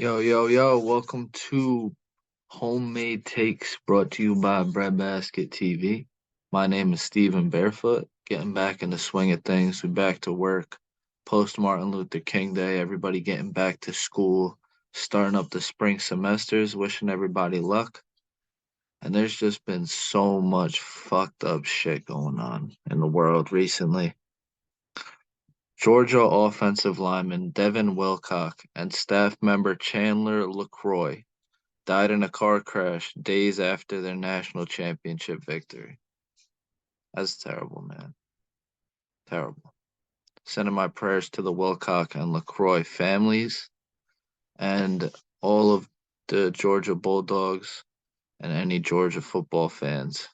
Yo, yo, yo, welcome to Homemade Takes brought to you by Breadbasket TV. My name is Steven Barefoot, getting back in the swing of things. We're back to work. Post Martin Luther King Day, everybody getting back to school, starting up the spring semesters, wishing everybody luck. And there's just been so much fucked up shit going on in the world recently. Georgia offensive lineman Devin Wilcock and staff member Chandler LaCroix died in a car crash days after their national championship victory. That's terrible, man. Terrible. Sending my prayers to the Wilcock and LaCroix families and all of the Georgia Bulldogs and any Georgia football fans.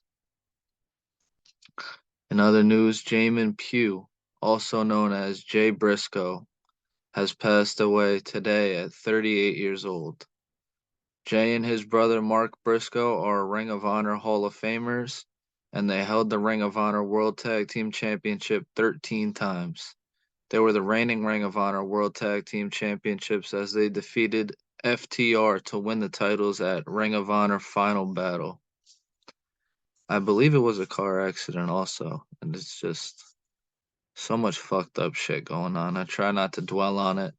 In other news, Jamin Pugh, also known as Jay Briscoe, has passed away today at 38 years old. Jay and his brother Mark Briscoe are Ring of Honor Hall of Famers, and they held the Ring of Honor World Tag Team Championship 13 times. They were the reigning Ring of Honor World Tag Team Championships as they defeated FTR to win the titles at Ring of Honor Final Battle. I believe it was a car accident also, and it's just so much fucked up shit going on. I try not to dwell on it.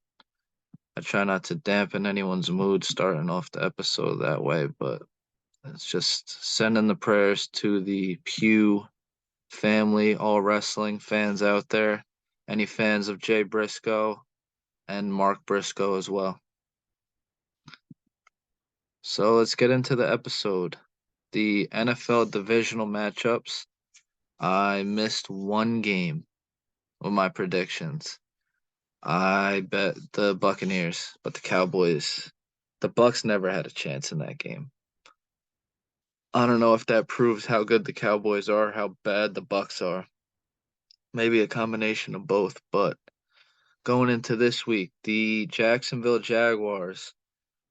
I try not to dampen anyone's mood starting off the episode that way, but it's just sending the prayers to the Pew family, all wrestling fans out there, any fans of Jay Briscoe and Mark Briscoe as well. So let's get into the episode. The NFL divisional matchups. I missed one game with my predictions. I bet the Buccaneers, but the Bucks never had a chance in that game. I don't know if that proves how good the Cowboys are, how bad the Bucks are. Maybe a combination of both, but going into this week, the Jacksonville Jaguars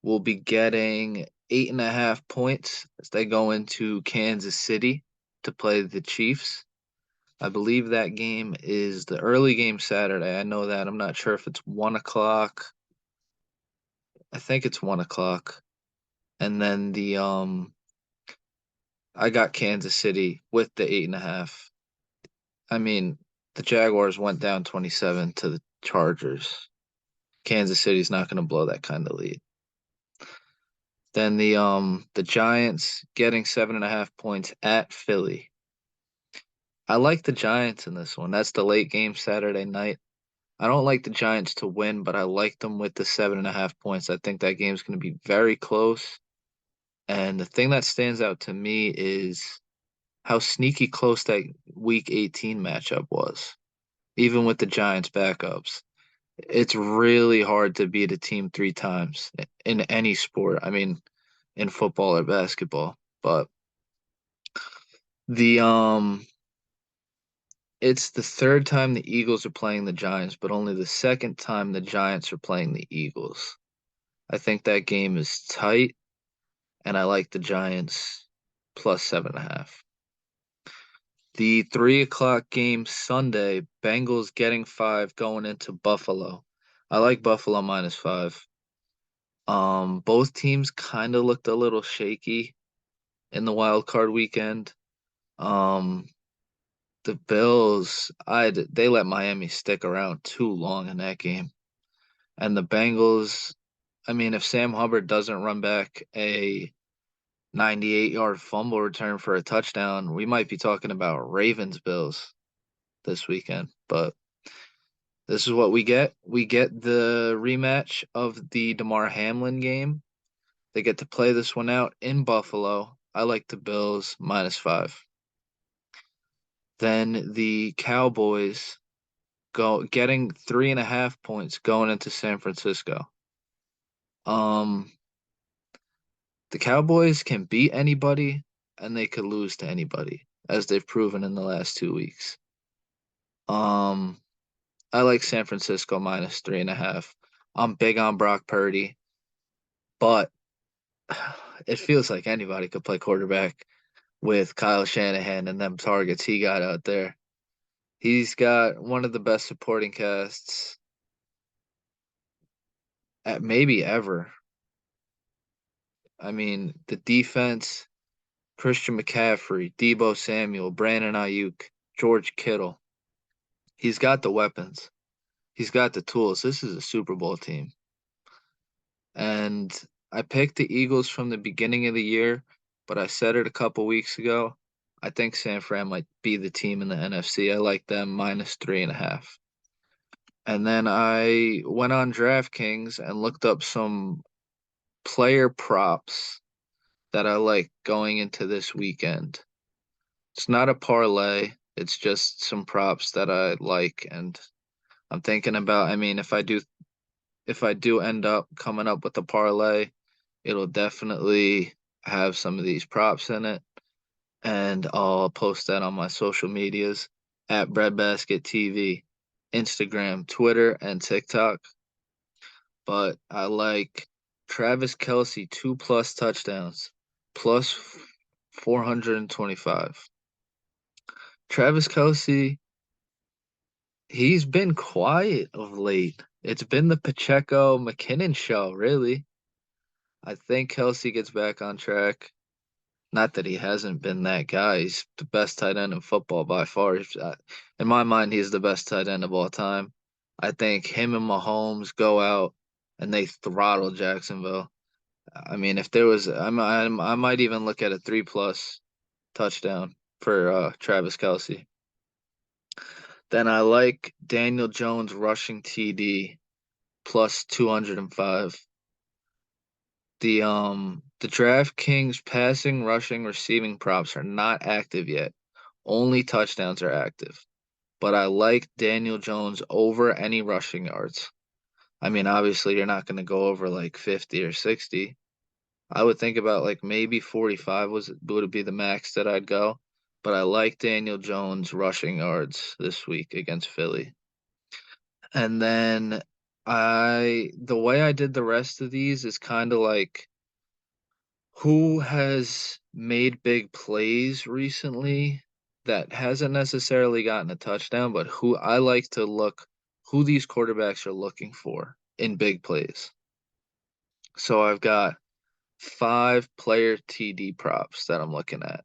will be getting 8.5 points as they go into Kansas City to play the Chiefs. I believe that game is the early game Saturday. I know that. I'm not sure if it's 1 o'clock. I think it's 1 o'clock. And then I got Kansas City with the 8.5. I mean, the Jaguars went down 27 to the Chargers. Kansas City's not going to blow that kind of lead. Then the Giants getting 7.5 points at Philly. I like the Giants in this one. That's the late game Saturday night. I don't like the Giants to win, but I like them with the 7.5 points. I think that game's going to be very close. And the thing that stands out to me is how sneaky close that Week 18 matchup was, even with the Giants backups. It's really hard to beat a team three times in any sport. I mean, in football or basketball. But the it's the third time the Eagles are playing the Giants, but only the second time the Giants are playing the Eagles. I think that game is tight, and I like the Giants plus 7.5. The 3 o'clock game Sunday, Bengals getting 5 going into Buffalo. I like Buffalo -5. Both teams kind of looked a little shaky in the wild card weekend. Um, the Bills, they let Miami stick around too long in that game. And the Bengals, I mean, if Sam Hubbard doesn't run back a 98-yard fumble return for a touchdown, we might be talking about Ravens Bills this weekend. But this is what we get. We get the rematch of the DeMar Hamlin game. They get to play this one out in Buffalo. I like the Bills -5. Then the Cowboys go getting 3.5 points going into San Francisco. Um, the Cowboys can beat anybody and they could lose to anybody, as they've proven in the last 2 weeks. Um, I like San Francisco -3.5. I'm big on Brock Purdy, but it feels like anybody could play quarterback with Kyle Shanahan and them targets he got out there. He's got one of the best supporting casts at maybe ever. I mean, the defense, Christian McCaffrey, Debo Samuel, Brandon Ayuk, George Kittle. He's got the weapons. He's got the tools. This is a Super Bowl team. And I picked the Eagles from the beginning of the year, but I said it a couple weeks ago. I think San Fran might be the team in the NFC. I like them -3.5. And then I went on DraftKings and looked up some player props that I like going into this weekend. It's not a parlay, it's just some props that I like and I'm thinking about, I mean, if I do end up coming up with a parlay, it'll definitely have some of these props in it and I'll post that on my social medias at Breadbasket TV, Instagram, Twitter, and TikTok. But I like Travis Kelsey 2+ touchdowns plus 425. Travis Kelsey, he's been quiet of late. It's been the Pacheco McKinnon show, really. I think Kelsey gets back on track. Not that he hasn't been that guy. He's the best tight end in football by far. In my mind, he's the best tight end of all time. I think him and Mahomes go out and they throttle Jacksonville. I mean, if there was, I might even look at a 3+ touchdown for Travis Kelsey. Then I like Daniel Jones rushing TD plus 205. The DraftKings passing, rushing, receiving props are not active yet. Only touchdowns are active. But I like Daniel Jones over any rushing yards. I mean, obviously you're not going to go over like 50 or 60. I would think about like maybe 45 would be the max that I'd go. But I like Daniel Jones rushing yards this week against Philly. And then the way I did the rest of these is kind of like who has made big plays recently that hasn't necessarily gotten a touchdown, but who I like to look who these quarterbacks are looking for in big plays. So I've got 5 player TD props that I'm looking at.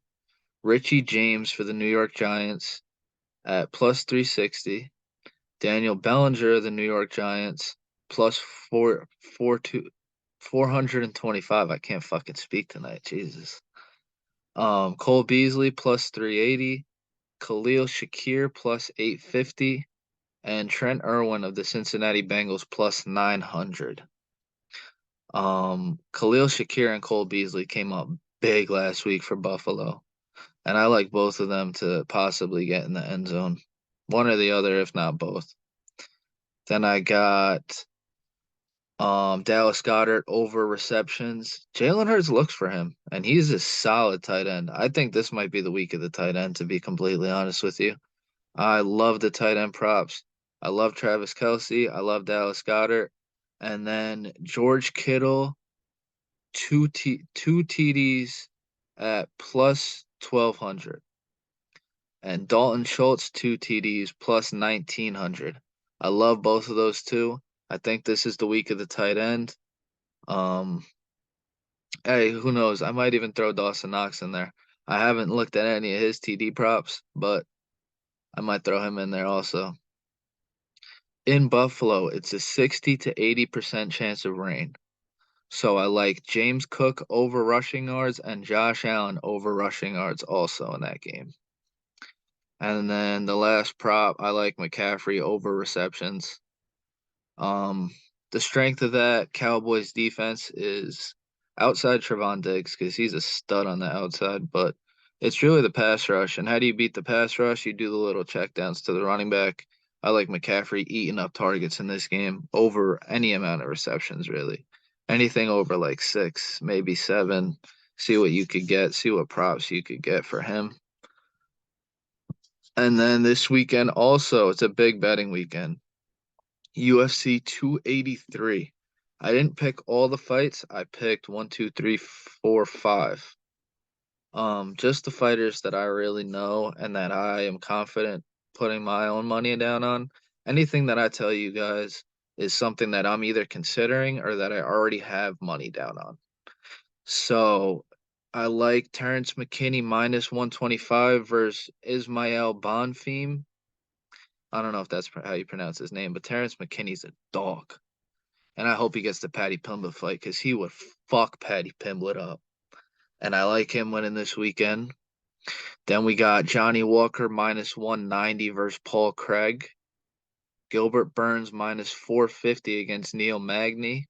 Richie James for the New York Giants at plus 360. Daniel Bellinger of the New York Giants plus 425. I can't fucking speak tonight. Jesus. Cole Beasley plus 380. Khalil Shakir plus 850. And Trent Irwin of the Cincinnati Bengals plus 900. Khalil Shakir and Cole Beasley came up big last week for Buffalo. And I like both of them to possibly get in the end zone. One or the other, if not both. Then I got Dallas Goedert over receptions. Jalen Hurts looks for him, and he's a solid tight end. I think this might be the week of the tight end, to be completely honest with you. I love the tight end props. I love Travis Kelsey. I love Dallas Goedert. And then George Kittle, two TDs at plus 1,200. And Dalton Schultz, 2 TDs plus 1,900. I love both of those two. I think this is the week of the tight end. Um, Hey, who knows? I might even throw Dawson Knox in there. I haven't looked at any of his TD props, but I might throw him in there also. In Buffalo, it's a 60 to 80% chance of rain. So I like James Cook over rushing yards and Josh Allen over rushing yards also in that game. And then the last prop, I like McCaffrey over receptions. Um, the strength of that Cowboys defense is outside Trevon Diggs because he's a stud on the outside, but it's really the pass rush. And how do you beat the pass rush? You do the little checkdowns to the running back. I like McCaffrey eating up targets in this game over any amount of receptions, really. Anything over like 6, maybe 7. See what you could get, see what props you could get for him. And then this weekend also, it's a big betting weekend. UFC 283. I didn't pick all the fights. I picked 1, 2, 3, 4, 5. Just the fighters that I really know and that I am confident putting my own money down on. Anything that I tell you guys is something that I'm either considering or that I already have money down on. So I like Terrence McKinney minus 125 versus Ismael Bonfim. I don't know if that's how you pronounce his name, but Terrence McKinney's a dog. And I hope he gets the Paddy Pimblett fight because he would fuck Paddy Pimblett up. And I like him winning this weekend. Then we got Johnny Walker minus 190 versus Paul Craig. Gilbert Burns minus 450 against Neil Magny.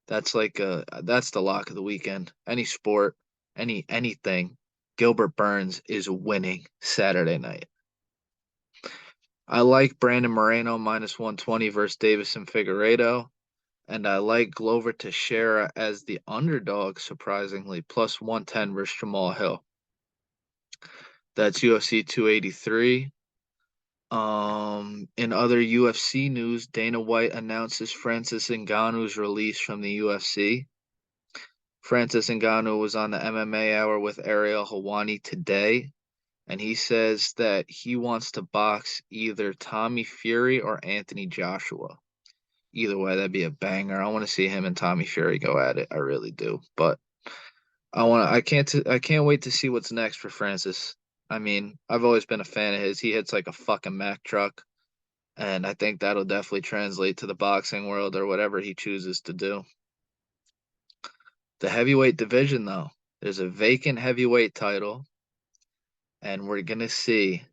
That's the lock of the weekend. Any sport, anything. Gilbert Burns is winning Saturday night. I like Brandon Moreno minus 120 versus Davison Figueiredo. And I like Glover Teixeira as the underdog, surprisingly, plus 110 versus Jamal Hill. That's UFC 283. In other UFC news, Dana White announces Francis Ngannou's release from the UFC. Francis Ngannou was on the MMA Hour with Ariel Helwani today, and he says that he wants to box either Tommy Fury or Anthony Joshua. Either way, that'd be a banger. I want to see him and Tommy Fury go at it. I really do. But I can't wait to see what's next for Francis. I mean, I've always been a fan of his. He hits like a fucking Mack truck, and I think that'll definitely translate to the boxing world or whatever he chooses to do. The heavyweight division, though, there's a vacant heavyweight title, and we're gonna see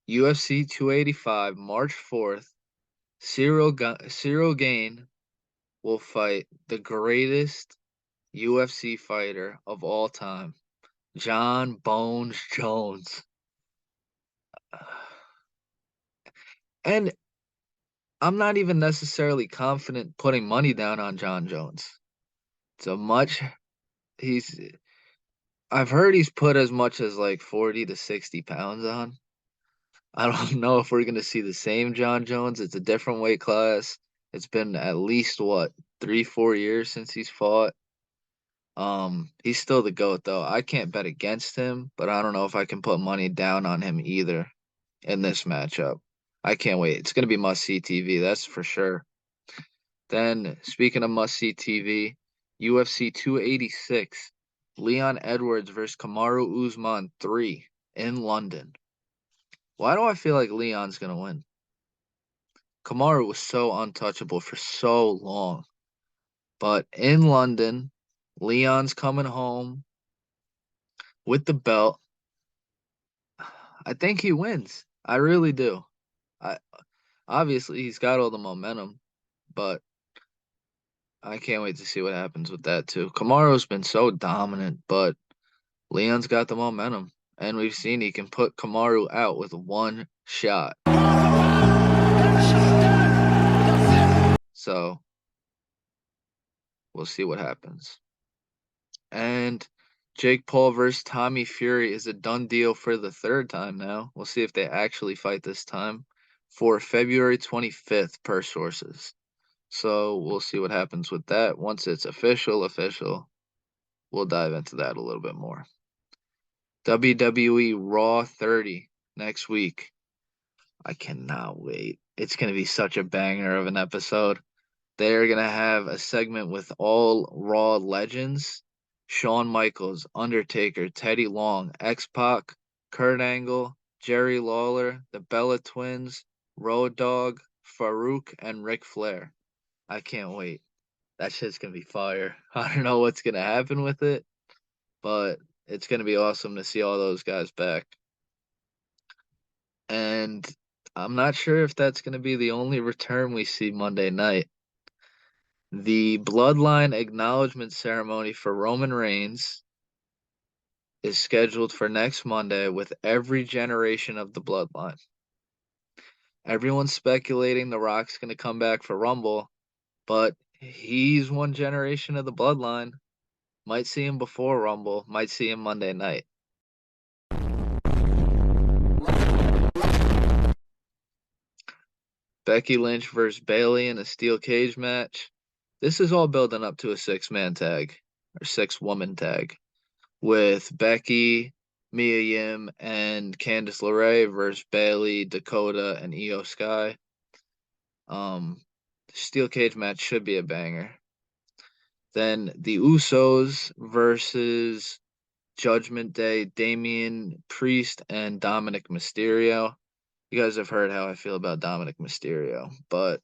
UFC 285 March 4th. Cyril Gane will fight the greatest UFC fighter of all time, John Bones Jones. And I'm not even necessarily confident putting money down on John Jones. So much he's I've heard he's put as much as like 40 to 60 pounds on. I don't know if we're gonna see the same John Jones. It's a different weight class. It's been at least what, 3, 4 years since he's fought. He's still the GOAT though. I can't bet against him, but I don't know if I can put money down on him either in this matchup. I can't wait. It's gonna be must-see TV, that's for sure. Then, speaking of must-see TV, UFC 286, Leon Edwards versus Kamaru Usman 3 in London. Why do I feel like Leon's gonna win? Kamaru was so untouchable for so long, but in London, Leon's coming home with the belt. I think he wins. I really do. I Obviously he's got all the momentum, but I can't wait to see what happens with that too. Kamaru's been so dominant, but Leon's got the momentum, and we've seen he can put Kamaru out with one shot. So we'll see what happens. And Jake Paul versus Tommy Fury is a done deal for the third time now. We'll see if they actually fight this time for February 25th per sources. So we'll see what happens with that. Once it's official, we'll dive into that a little bit more. WWE Raw 30 next week. I cannot wait. It's going to be such a banger of an episode. They're going to have a segment with all Raw legends. Shawn Michaels, Undertaker, Teddy Long, X-Pac, Kurt Angle, Jerry Lawler, the Bella Twins, Road Dogg, Farouk, and Ric Flair. I can't wait. That shit's going to be fire. I don't know what's going to happen with it, but it's going to be awesome to see all those guys back. And I'm not sure if that's going to be the only return we see Monday night. The Bloodline acknowledgement ceremony for Roman Reigns is scheduled for next Monday with every generation of the Bloodline. Everyone's speculating The Rock's going to come back for Rumble, but he's one generation of the Bloodline. Might see him before Rumble, might see him Monday night. Becky Lynch versus Bayley in a steel cage match. This is all building up to a six-man tag or six-woman tag with Becky, Mia Yim, and Candice LeRae versus Bayley, Dakota, and Io Sky. The steel cage match should be a banger. Then the Usos versus Judgment Day, Damian Priest and Dominic Mysterio. You guys have heard how I feel about Dominic Mysterio, but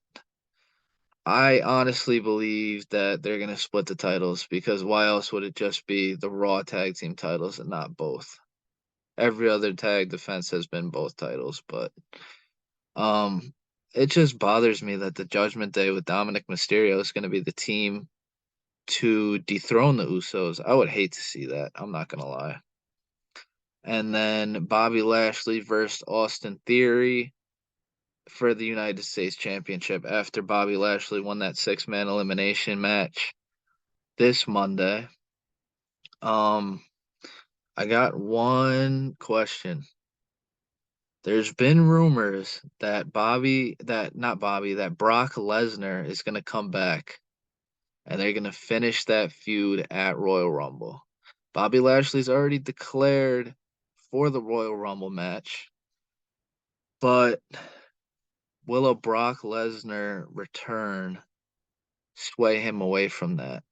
I honestly believe that they're going to split the titles because why else would it just be the Raw tag team titles and not both? Every other tag defense has been both titles, but um it just bothers me that the Judgment Day with Dominic Mysterio is going to be the team to dethrone the Usos. I would hate to see that. I'm not going to lie. And then Bobby Lashley versus Austin Theory for the United States Championship after Bobby Lashley won that six-man elimination match this Monday. Um, I got one question. There's been rumors that that Brock Lesnar is going to come back and they're going to finish that feud at Royal Rumble. Bobby Lashley's already declared for the Royal Rumble match, but will a Brock Lesnar return sway him away from that?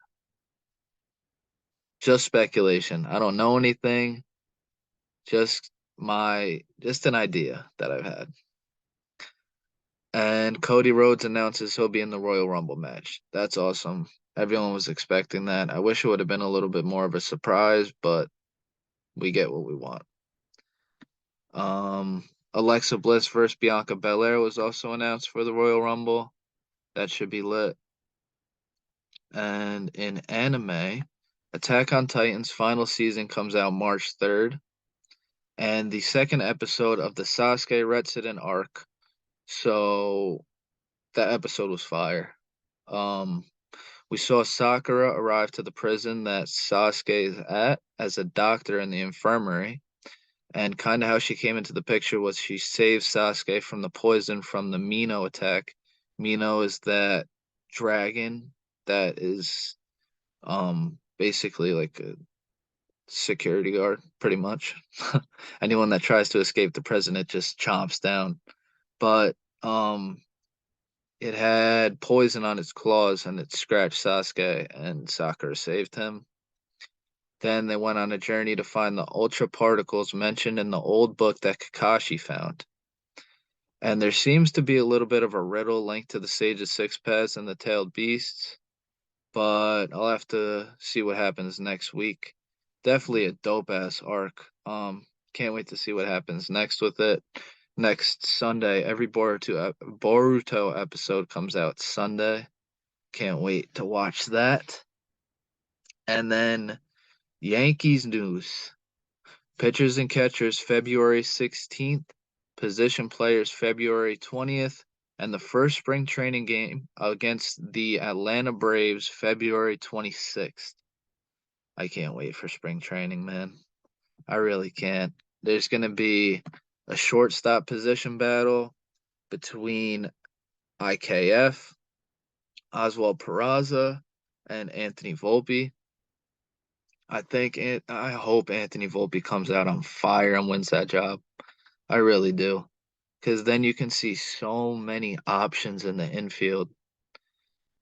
Just speculation. I don't know anything. Just an idea that I've had. And Cody Rhodes announces he'll be in the Royal Rumble match. That's awesome. Everyone was expecting that. I wish it would have been a little bit more of a surprise, but we get what we want. Alexa Bliss versus Bianca Belair was also announced for the Royal Rumble. That should be lit. And in anime, Attack on Titan's final season comes out March 3rd. And the second episode of the Sasuke Retsuden arc. So that episode was fire. Um, we saw Sakura arrive to the prison that Sasuke is at as a doctor in the infirmary. And kind of how she came into the picture was she saved Sasuke from the poison from the Mino attack. Mino is that dragon that is basically like a security guard, pretty much. Anyone that tries to escape the prison, it just chomps down. But it had poison on its claws and it scratched Sasuke, and Sakura saved him. Then they went on a journey to find the ultra particles mentioned in the old book that Kakashi found. And there seems to be a little bit of a riddle linked to the Sage of Six Paths and the Tailed Beasts, but I'll have to see what happens next week. Definitely a dope ass arc. Can't wait to see what happens next with it. Next Sunday, every Boruto episode comes out Sunday. Can't wait to watch that. And then Yankees news. Pitchers and catchers February 16th, position players February 20th, and the first spring training game against the Atlanta Braves February 26th. I can't wait for spring training, man. I really can't. There's going to be a shortstop position battle between IKF, Oswald Peraza, and Anthony Volpe. I hope Anthony Volpe comes out on fire and wins that job. I really do. Because then you can see so many options in the infield.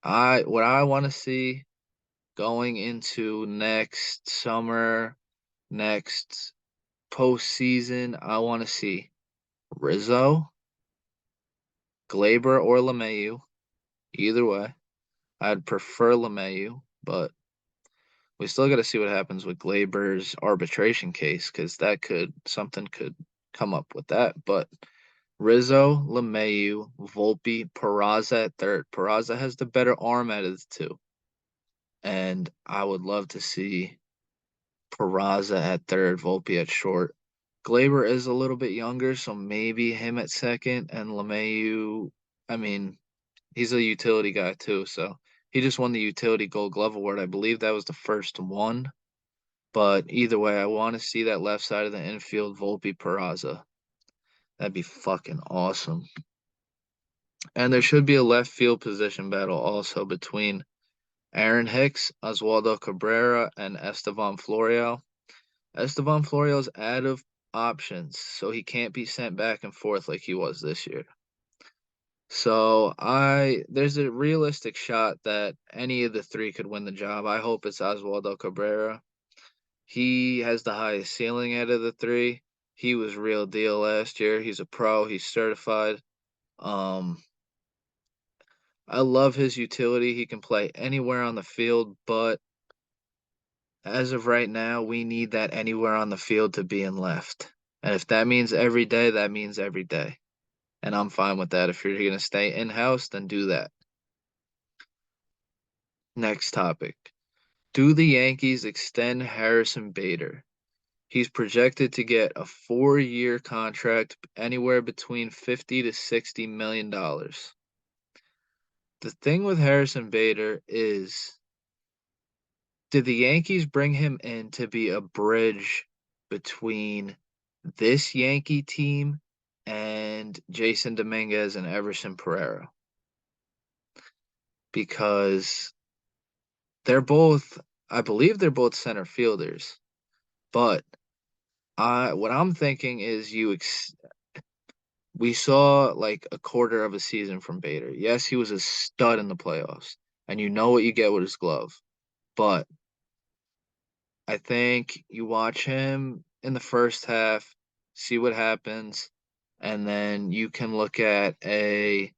What I want to see going into next summer, next postseason, I want to see Rizzo, Glaber, or LeMahieu. Either way, I'd prefer LeMahieu, but we still got to see what happens with Glaber's arbitration case because something could come up with that. But Rizzo, LeMahieu, Volpe, Peraza at third. Peraza has the better arm out of the two. And I would love to see Peraza at third, Volpe at short. Glaber is a little bit younger, so maybe him at second. And LeMahieu, I mean, he's a utility guy too, so he just won the utility Gold Glove award. I believe that was the first one. But either way, I want to see that left side of the infield, Volpe Peraza. That'd be fucking awesome. And there should be a left field position battle also between Aaron Hicks, Oswaldo Cabrera, and Estevan Florial. Estevan Florial's out of options, so he can't be sent back and forth like he was this year. So there's a realistic shot that any of the three could win the job. I hope it's Oswaldo Cabrera. He has the highest ceiling out of the three. He was real deal last year. He's a pro. He's certified. Um, I love his utility. He can play anywhere on the field, but as of right now, we need that anywhere on the field to be in left. And if that means every day, that means every day. And I'm fine with that. If you're going to stay in-house, then do that. Next topic. Do the Yankees extend Harrison Bader? He's projected to get a 4-year contract anywhere between 50 to 60 million dollars. The thing with Harrison Bader is, did the Yankees bring him in to be a bridge between this Yankee team and Jason Dominguez and Everson Pereira? Because they're both, I believe they're both center fielders, but what I'm thinking is we saw like a quarter of a season from Bader. Yes, he was a stud in the playoffs, and you know what you get with his glove. But I think you watch him in the first half, see what happens, and then you can look at a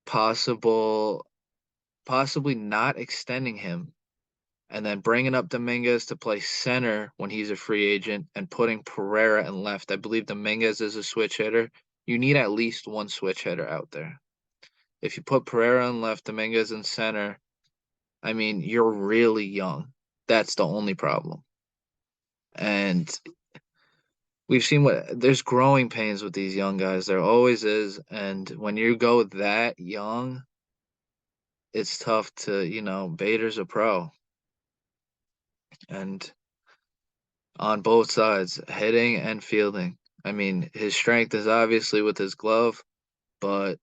possible, possibly not extending him, and then bringing up Dominguez to play center when he's a free agent and putting Pereira in left. I believe Dominguez is a switch hitter. You need at least one switch hitter out there. If you put Pereira in left, Dominguez in center, I mean, you're really young. That's the only problem. And we've seen there's growing pains with these young guys. There always is. And when you go that young, it's tough to, Bader's a pro. And on both sides, hitting and fielding. I mean, his strength is obviously with his glove, but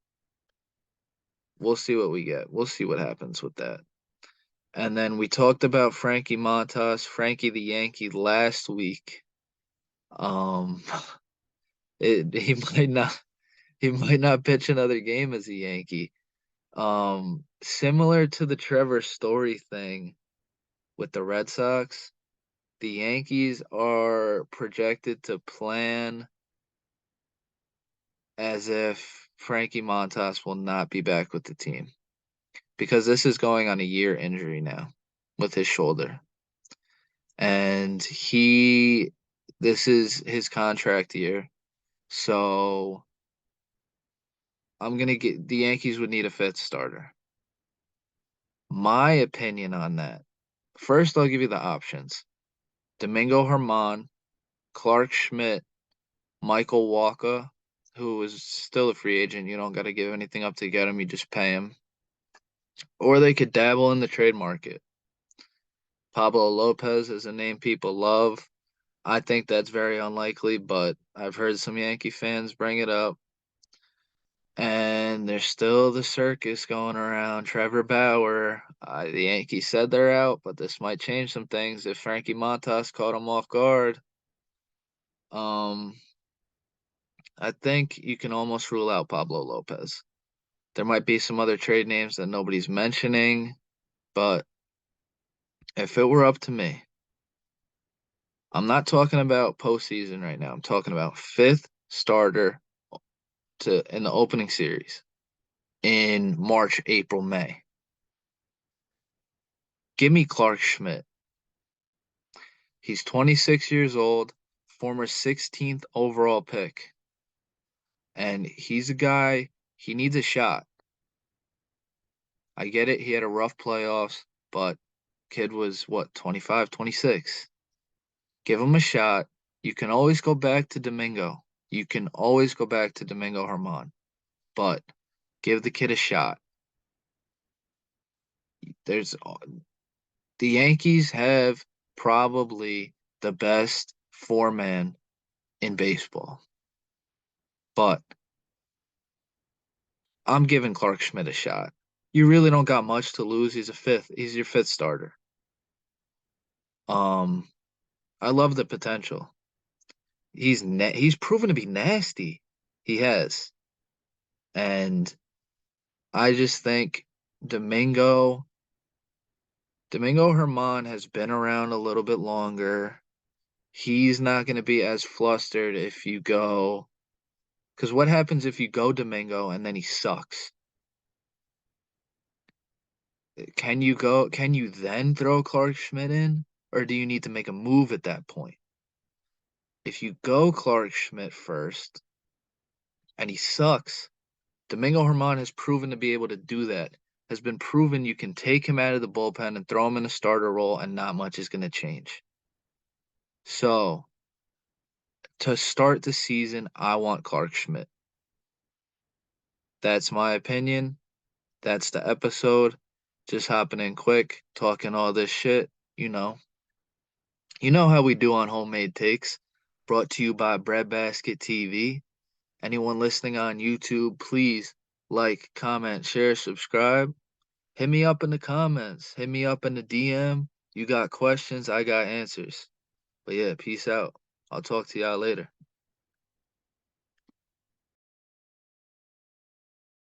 we'll see what we get. We'll see what happens with that. And then we talked about Frankie Montas, Frankie the Yankee last week. Um, it he might not pitch another game as a Yankee. Similar to the Trevor Story thing with the Red Sox, the Yankees are projected to plan as if Frankie Montas will not be back with the team because this is going on a year injury now with his shoulder. And this is his contract year. So I'm going to get the Yankees would need a fifth starter. My opinion on that. First, I'll give you the options. Domingo Herman, Clark Schmidt, Michael Walker, who is still a free agent. You don't got to give anything up to get him, you just pay him. Or they could dabble in the trade market. Pablo Lopez is a name people love. I think that's very unlikely, but I've heard some Yankee fans bring it up. And there's still the circus going around. Trevor Bauer, the Yankees said they're out, but this might change some things if Frankie Montas caught him off guard. Um, I think you can almost rule out Pablo Lopez. There might be some other trade names that nobody's mentioning, but if it were up to me, I'm not talking about postseason right now. I'm talking about fifth starter in the opening series in March, April, May. Give me Clark Schmidt. He's 26 years old, former 16th overall pick. And he's a guy, he needs a shot. I get it, he had a rough playoffs, but kid was what, 25, 26. Give him a shot. You can always go back to Domingo. You can always go back to Domingo Herman, but give the kid a shot. There's the Yankees have probably the best four-man in baseball, but I'm giving Clark Schmidt a shot. You really don't got much to lose. He's your fifth starter. Um, I love the potential. He's proven to be nasty. He has. And I just think Domingo Domingo Herman has been around a little bit longer. He's not going to be as flustered if you go. Because what happens if you go Domingo and then he sucks? Can you then throw Clark Schmidt in? Or do you need to make a move at that point? If you go Clark Schmidt first and he sucks, Domingo Herman has proven to be able to do that. Has been proven you can take him out of the bullpen and throw him in a starter role and not much is going to change. So, to start the season, I want Clark Schmidt. That's my opinion. That's the episode. Just hopping in quick, talking all this shit, you know. You know how we do on Homemade Takes, brought to you by Breadbasket TV. Anyone listening on YouTube, please like, comment, share, subscribe. Hit me up in the comments. Hit me up in the DM. You got questions, I got answers. But yeah, peace out. I'll talk to y'all later.